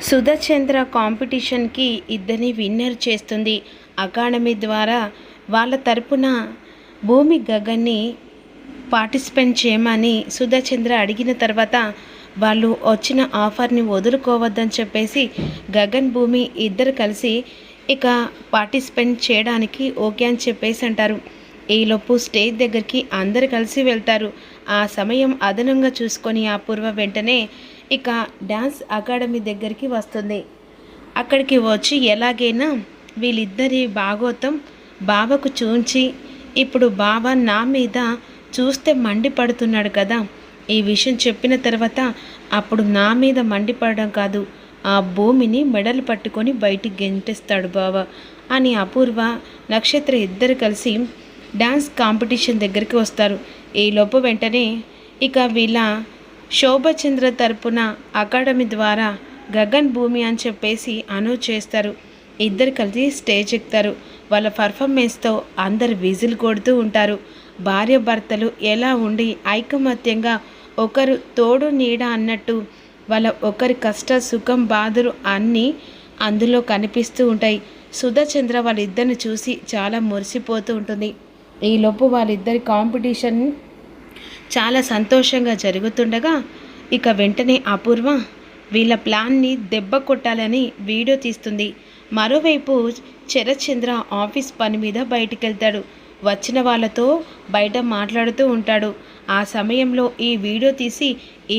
సుధచంద్ర కాంపిటీషన్కి ఇద్దరిని విన్నర్ చేస్తుంది. అకాడమీ ద్వారా వాళ్ళ తరపున భూమి గగన్ని పార్టిసిపేట్ చేయమని సుధచంద్ర అడిగిన తర్వాత వాళ్ళు వచ్చిన ఆఫర్ని వదులుకోవద్దని చెప్పేసి గగన్ భూమి ఇద్దరు కలిసి ఇక పార్టిసిపేట్ చేయడానికి ఓకే అని చెప్పేసి అంటారు. ఈలోపు స్టేజ్ దగ్గరికి అందరు కలిసి వెళ్తారు. ఆ సమయం అదనంగా చూసుకొని అపూర్వ వెంటనే ఇక డ్యాన్స్ అకాడమీ దగ్గరికి వస్తుంది. అక్కడికి వచ్చి ఎలాగైనా వీళ్ళిద్దరి భాగోతం బావకు చూంచి ఇప్పుడు బావ నా మీద చూస్తే మండిపడుతున్నాడు కదా, ఈ విషయం చెప్పిన తర్వాత అప్పుడు నా మీద మండిపడడం కాదు, ఆ భూమిని మెడలు పట్టుకొని బయటికి గెంటేస్తాడు బావ అని అపూర్వ నక్షత్ర ఇద్దరు కలిసి డ్యాన్స్ కాంపిటీషన్ దగ్గరికి వస్తారు. ఈలోపు వెంటనే ఇక వీళ్ళ శోభచంద్ర తరపున అకాడమీ ద్వారా గగన్ భూమి అని చెప్పేసి అనౌన్స్ చేస్తారు. ఇద్దరు కలిసి స్టేజ్ ఎక్కుతారు. వాళ్ళ పర్ఫార్మెన్స్తో అందరు విజిల్ కొడుతూ ఉంటారు. భార్య భర్తలు ఎలా ఉండి ఐకమత్యంగా ఒకరు తోడు నీడ అన్నట్టు వాళ్ళ ఒకరి కష్ట సుఖం బాధలు అన్నీ అందులో కనిపిస్తూ ఉంటాయి. సుధచంద్ర వాళ్ళిద్దరిని చూసి చాలా మురిసిపోతూ ఉంటుంది. ఈలోపు వాళ్ళిద్దరి కాంపిటీషన్ చాలా సంతోషంగా జరుగుతుండగా ఇక వెంటనే అపూర్వ వీళ్ళ ప్లాన్ని దెబ్బ కొట్టాలని వీడియో తీస్తుంది. మరోవైపు శరత్చంద్ర ఆఫీస్ పని మీద బయటికి వెళ్తాడు. వచ్చిన వాళ్ళతో బయట మాట్లాడుతూ ఉంటాడు. ఆ సమయంలో ఈ వీడియో తీసి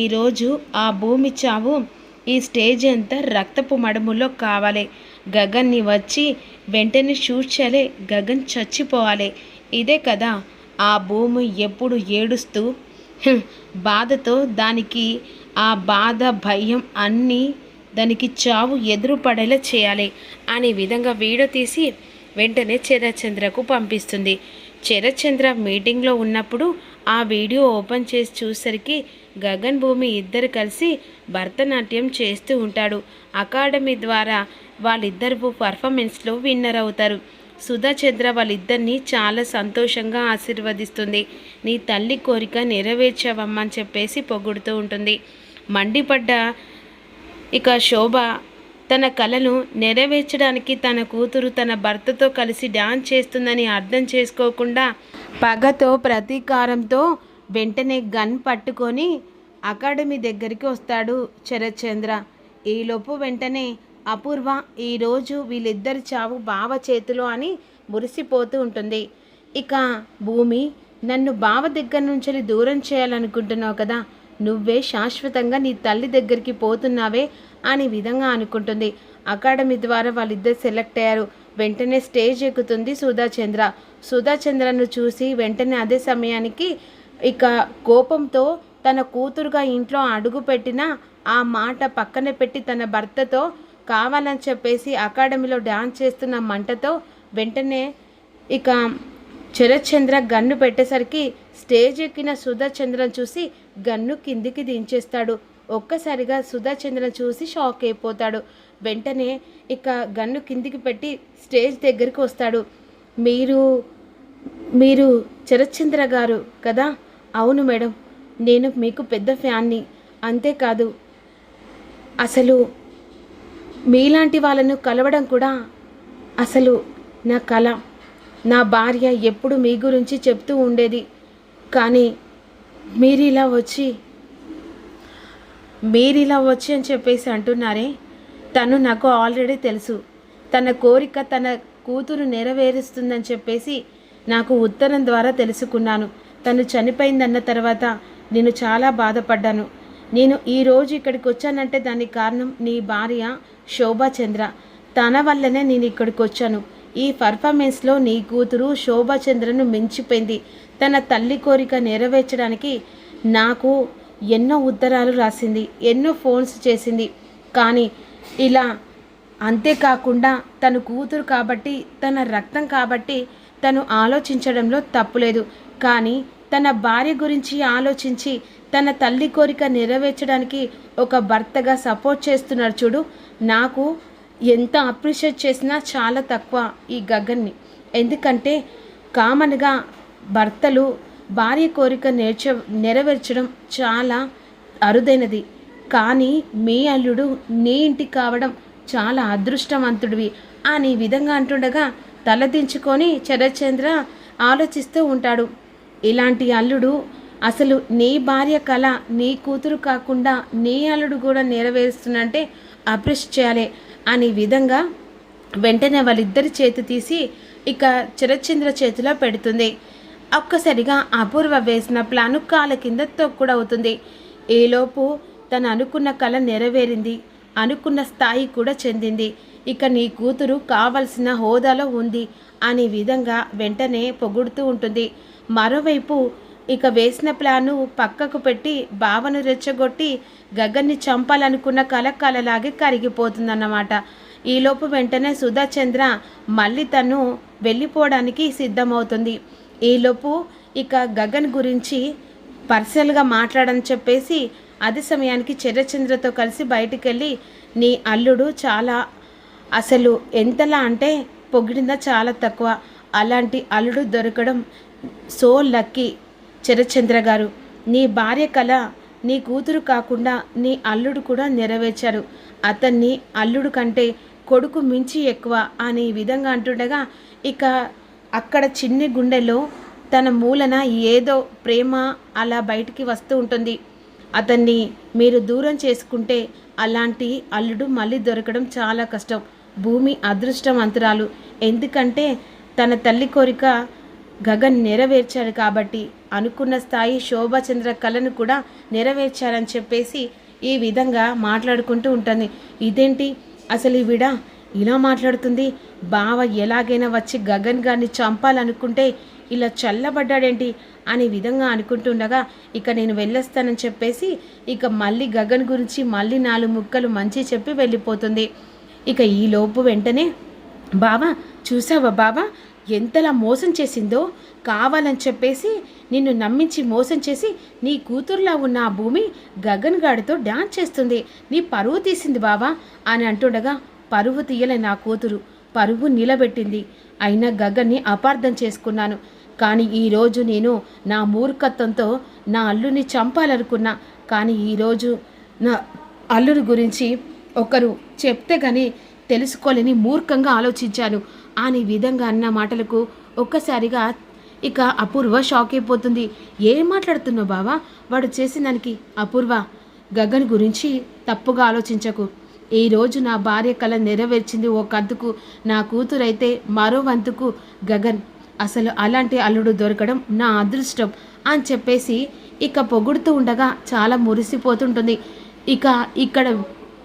ఈరోజు ఆ భూమి చావు ఈ స్టేజ్ అంతా రక్తపు మడుములో కావాలి, గగన్ని వచ్చి వెంటనే షూట్ చేయాలి, గగన్ చచ్చిపోవాలి, ఇదే కదా ఆ భూమి ఎప్పుడు ఏడుస్తూ బాధతో దానికి ఆ బాధ భయం అన్నీ దానికి చావు ఎదురుపడేలా చేయాలి అనే విధంగా వీడియో తీసి వెంటనే శరత్చంద్రకు పంపిస్తుంది. శరత్చంద్ర మీటింగ్లో ఉన్నప్పుడు ఆ వీడియో ఓపెన్ చేసి చూసరికి గగన్ భూమి ఇద్దరు కలిసి భరతనాట్యం చేస్తూ ఉంటాడు. అకాడమీ ద్వారా వాళ్ళిద్దరు పర్ఫార్మెన్స్లో విన్నర్ అవుతారు. సుధచంద్ర వాళ్ళిద్దరినీ చాలా సంతోషంగా ఆశీర్వదిస్తుంది. నీ తల్లి కోరిక నెరవేర్చావమ్మా అని చెప్పేసి పొగుడుతూ ఉంటుంది. మండిపడ్డ ఇక శోభ తన కలను నెరవేర్చడానికి తన కూతురు తన భర్తతో కలిసి డ్యాన్స్ చేస్తుందని అర్థం చేసుకోకుండా పగతో ప్రతీకారంతో వెంటనే గన్ పట్టుకొని అకాడమీ దగ్గరికి వస్తాడు శరత్చంద్ర. ఈలోపు వెంటనే అపూర్వ ఈరోజు వీళ్ళిద్దరి చావు బావ చేతిలో అని మురిసిపోతూ ఉంటుంది. ఇక భూమి నన్ను బావ దగ్గర నుంచి దూరం చేయాలనుకుంటున్నావు కదా, నువ్వే శాశ్వతంగా నీ తల్లి దగ్గరికి పోతున్నావే అనే విధంగా అనుకుంటుంది. అకాడమీ ద్వారా వాళ్ళిద్దరు సెలెక్ట్ అయ్యారు. వెంటనే స్టేజ్ ఎక్కుతుంది సుధచంద్ర. సుధచంద్రను చూసి వెంటనే అదే సమయానికి ఇక కోపంతో తన కూతురుగా ఇంట్లో అడుగు పెట్టిన ఆ మాట పక్కన పెట్టి తన భర్తతో కావాలని చెప్పేసి అకాడమీలో డ్యాన్స్ చేస్తున్న మంటతో వెంటనే ఇక శరత్చంద్ర గన్ను పెట్టేసరికి స్టేజ్ ఎక్కిన సుధచంద్రను చూసి గన్ను కిందికి దించేస్తాడు. ఒక్కసారిగా సుధచంద్రను చూసి షాక్ అయిపోతాడు. వెంటనే ఇక గన్ను కిందికి పెట్టి స్టేజ్ దగ్గరికి వస్తాడు. మీరు శరత్చంద్ర గారు కదా? అవును మేడం, నేను మీకు పెద్ద ఫ్యాన్ని. అంతేకాదు అసలు మీలాంటి వాళ్ళను కలవడం కూడా అసలు నా కళ. నా భార్య ఎప్పుడు మీ గురించి చెప్తూ ఉండేది, కానీ మీరిలా వచ్చి అని చెప్పేసి అంటున్నారే, తను నాకు ఆల్రెడీ తెలుసు. తన కోరిక తన కూతురు నెరవేరుస్తుందని చెప్పేసి నాకు ఉత్తరం ద్వారా తెలుసుకున్నాను. తను చనిపోయిందన్న తర్వాత నేను చాలా బాధపడ్డాను. నేను ఈరోజు ఇక్కడికి వచ్చానంటే దానికి కారణం నీ భార్య శోభచంద్ర. తన వల్లనే నేను ఇక్కడికి వచ్చాను. ఈ పర్ఫార్మెన్స్లో నీ కూతురు శోభచంద్రను మించిపోయింది. తన తల్లి కోరిక నెరవేర్చడానికి నాకు ఎన్నో ఉత్తరాలు రాసింది, ఎన్నో ఫోన్స్ చేసింది. కానీ ఇలా అంతేకాకుండా తన కూతురు కాబట్టి, తన రక్తం కాబట్టి తను ఆలోచించడంలో తప్పులేదు. కానీ తన భార్య గురించి ఆలోచించి తన తల్లి కోరిక నెరవేర్చడానికి ఒక భర్తగా సపోర్ట్ చేస్తున్నాడు చూడు, నాకు ఎంత అప్రిషియేట్ చేసినా చాలా తక్కువ ఈ గగన్ని. ఎందుకంటే కామన్గా భర్తలు భార్య కోరిక నెరవేర్చడం చాలా అరుదైనది. కానీ మీ అల్లుడు నీ ఇంటికి కావడం చాలా అదృష్టవంతుడివి అని విధంగా అంటుండగా తలదించుకొని శరత్చంద్ర ఆలోచిస్తూ ఉంటాడు. ఇలాంటి అల్లుడు అసలు నీ భార్య కళ నీ కూతురు కాకుండా నీ అల్లుడు కూడా నెరవేరుస్తున్నంటే అప్రిషియేట్ చేయాలి అనే విధంగా వెంటనే వాళ్ళిద్దరి చేతి తీసి ఇక శరత్చంద్ర చేతిలో పెడుతుంది. ఒక్కసారిగా అపూర్వ వేసిన ప్లాను కాళ్ళ కింద తొక్కుడవుతుంది. ఈలోపు తను అనుకున్న కళ నెరవేరింది, అనుకున్న స్థాయి కూడా చెందింది. ఇక నీ కూతురు కావలసిన హోదాలో ఉంది అనే విధంగా వెంటనే పొగుడుతూ ఉంటుంది. మరోవైపు ఇక వేసిన ప్లాను పక్కకు పెట్టి బావను రెచ్చగొట్టి గగన్ని చంపాలనుకున్న కళ కలలాగే కరిగిపోతుందన్నమాట. ఈలోపు వెంటనే సుధాచంద్ర మళ్ళీ తను వెళ్ళిపోవడానికి సిద్ధమవుతుంది. ఈలోపు ఇక గగన్ గురించి పర్సనల్గా మాట్లాడని చెప్పేసి అదే సమయానికి శరత్చంద్రతో కలిసి బయటికి వెళ్ళి నీ అల్లుడు చాలా అసలు ఎంతలా అంటే పొగిడిందా చాలా తక్కువ, అలాంటి అల్లుడు దొరకడం సో లక్కీ శరత్చంద్ర గారు. నీ భార్య కళ నీ కూతురు కాకుండా నీ అల్లుడు కూడా నెరవేర్చారు. అతన్ని అల్లుడు కంటే కొడుకు మించి ఎక్కువ అనే విధంగా అంటుండగా ఇక అక్కడ చిన్ని గుండెలో తన మూలన ఏదో ప్రేమ అలా బయటికి వస్తూ ఉంటుంది. అతన్ని మీరు దూరం చేసుకుంటే అలాంటి అల్లుడు మళ్ళీ దొరకడం చాలా కష్టం. భూమి అదృష్టవంతురాలు, ఎందుకంటే తన తల్లి కోరిక గగన్ నెరవేర్చాడు కాబట్టి అనుకున్న స్థాయి శోభాచంద్ర కళను కూడా నెరవేర్చారని చెప్పేసి ఈ విధంగా మాట్లాడుకుంటూ ఉంటుంది. ఇదేంటి అసలు ఈవిడ ఇలా మాట్లాడుతుంది, బావ ఎలాగైనా వచ్చి గగన్ గారిని చంపాలనుకుంటే ఇలా చల్లబడ్డాడేంటి అనే విధంగా అనుకుంటుండగా ఇక నేను వెళ్ళొస్తానని చెప్పేసి ఇక మళ్ళీ గగన్ గురించి మళ్ళీ 4 ముక్కలు మంచి చెప్పి వెళ్ళిపోతుంది. ఇక ఈలోపు వెంటనే బావా చూసావా బావా ఎంతలా మోసం చేసిందో, కావాలని చెప్పేసి నిన్ను నమ్మించి మోసం చేసి నీ కూతురులా ఉన్న ఆ భూమి గగన్ గాడితో డ్యాన్స్ చేస్తుంది, నీ పరువు తీసింది బావా అని అంటుండగా పరువు తీయలే నా కూతురు, పరువు నిలబెట్టింది. అయినా గగన్ని అపార్థం చేసుకున్నాను. కానీ ఈరోజు నేను నా మూర్ఖత్వంతో నా అల్లుని చంపాలనుకున్నా. కానీ ఈరోజు నా అల్లుని గురించి ఒకరు చెప్తే కానీ తెలుసుకోలేని మూర్ఖంగా ఆలోచించాను అని విధంగా అన్న మాటలకు ఒక్కసారిగా ఇక అపూర్వ షాక్ అయిపోతుంది. ఏం మాట్లాడుతున్నావు బావా, వాడు చేసిన దానికి? అపూర్వ, గగన్ గురించి తప్పుగా ఆలోచించకు. ఈరోజు నా భార్య కళ నెరవేర్చింది ఓ కంతుకు, నా కూతురైతే మరో వంతుకు గగన్. అసలు అలాంటి అల్లుడు దొరకడం నా అదృష్టం అని చెప్పేసి ఇక పొగుడుతూ ఉండగా చాలా మురిసిపోతుంటుంది. ఇక ఇక్కడ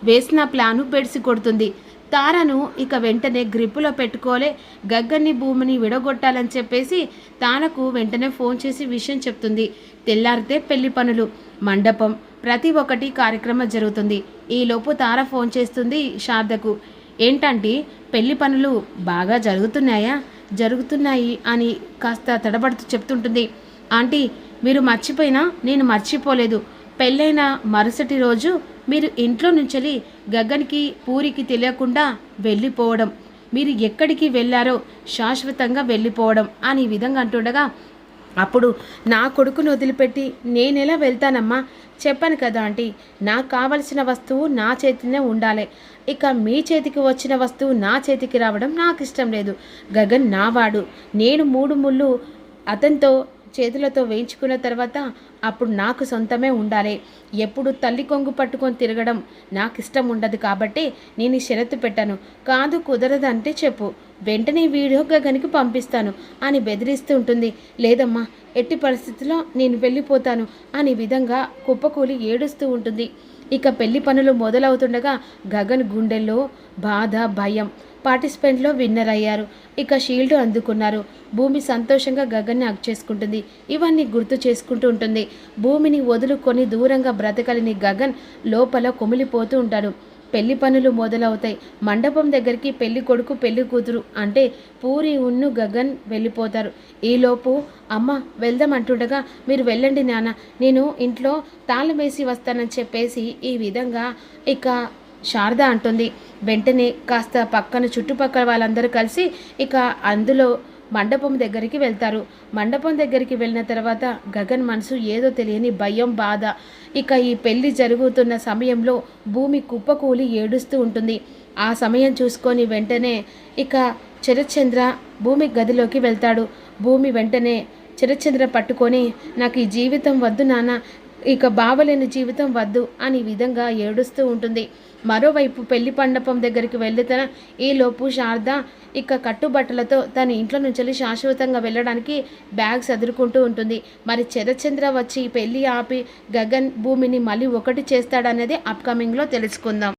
వేసిన ప్లాను బెడిసి కొడుతుంది. తారను ఇక వెంటనే గ్రిప్పులో పెట్టుకోలే, గగ్గన్ని భూమిని విడగొట్టాలని చెప్పేసి తానకు వెంటనే ఫోన్ చేసి విషయం చెప్తుంది. తెల్లారితే పెళ్లి పనులు, మండపం, ప్రతి ఒక్కటి కార్యక్రమం జరుగుతుంది. ఈలోపు తార ఫోన్ చేస్తుంది శారదకు. ఏంటంటే పెళ్లి పనులు బాగా జరుగుతున్నాయా? జరుగుతున్నాయి అని కాస్త తడబడుతూ చెప్తుంటుంది. ఆంటీ మీరు మర్చిపోయినా నేను మర్చిపోలేదు. పెళ్ళైన మరుసటి రోజు మీరు ఇంట్లో నుంచి గగన్కి పూరికి తెలియకుండా వెళ్ళిపోవడం, మీరు ఎక్కడికి వెళ్ళారో శాశ్వతంగా వెళ్ళిపోవడం అని విధంగా అంటుండగా అప్పుడు నా కొడుకును వదిలిపెట్టి నేనెలా వెళ్తానమ్మా? చెప్పాను కదా ఆంటీ, నాకు కావలసిన వస్తువు నా చేతినే ఉండాలి. ఇక మీ చేతికి వచ్చిన వస్తువు నా చేతికి రావడం నాకు ఇష్టం లేదు. గగన్ నావాడు, నేను 3 ముళ్ళు అతనితో చేతులతో వేయించుకున్న తర్వాత అప్పుడు నాకు సొంతమే ఉండాలి. ఎప్పుడు తల్లి కొంగు పట్టుకొని తిరగడం నాకు ఇష్టం ఉండదు. కాబట్టి నేను ఈ షరతు పెట్టాను. కాదు కుదరదంటే చెప్పు, వెంటనే వీడియో గగన్కి పంపిస్తాను అని బెదిరిస్తూ ఉంటుంది. లేదమ్మా, ఎట్టి పరిస్థితుల్లో నేను వెళ్ళిపోతాను అనే విధంగా కుప్పకూలి ఏడుస్తూ ఉంటుంది. ఇక పెళ్లి పనులు మొదలవుతుండగా గగన్ గుండెల్లో బాధ, భయం. పార్టిసిపెంట్లో విన్నర్ అయ్యారు. ఇక షీల్డ్ అందుకున్నారు. భూమి సంతోషంగా గగన్ని హగ్ చేసుకుంటుంది. ఇవన్నీ గుర్తు చేసుకుంటూ ఉంటుంది. భూమిని వదులుకొని దూరంగా బ్రతకలిని గగన్ లోపల కుమిలిపోతూ ఉంటాడు. పెళ్లి పనులు మొదలవుతాయి. మండపం దగ్గరికి పెళ్లి కొడుకు, పెళ్లి కూతురు అంటే పూరి ఉన్ను గగన్ వెళ్ళిపోతారు. ఈలోపు అమ్మ వెళ్దాం అంటుండగా మీరు వెళ్ళండి నాన్న, నేను ఇంట్లో తాళం వేసి వస్తానని చెప్పేసి ఈ విధంగా ఇక శారద అంటుంది. వెంటనే కాస్త పక్కన చుట్టుపక్కల వాళ్ళందరూ కలిసి ఇక అందులో మండపం దగ్గరికి వెళ్తారు. మండపం దగ్గరికి వెళ్ళిన తర్వాత గగన్ మనసు ఏదో తెలియని భయం, బాధ. ఇక ఈ పెళ్లి జరుగుతున్న సమయంలో భూమి కుప్పకూలి ఏడుస్తూ ఉంటుంది. ఆ సమయం చూసుకొని వెంటనే ఇక శరత్చంద్ర భూమి గదిలోకి వెళ్తాడు. భూమి వెంటనే శరత్చంద్ర పట్టుకొని, నాకు ఈ జీవితం వద్దు నాన్న, ఇక బావలేని జీవితం వద్దు అని విధంగా ఏడుస్తూ ఉంటుంది. మరోవైపు పెళ్లి మండపం దగ్గరికి వెళ్తున్న ఈలోపు శారద ఇక కట్టుబట్టలతో తన ఇంట్లో నుంచి శాశ్వతంగా వెళ్ళడానికి బ్యాగ్ సదురుకుంటూ ఉంటుంది. మరి శరత్చంద్ర వచ్చి పెళ్లి ఆపి గగన్ భూమిని మళ్ళీ ఒకటి చేస్తాడనేది అప్కమింగ్లో తెలుసుకుందాం.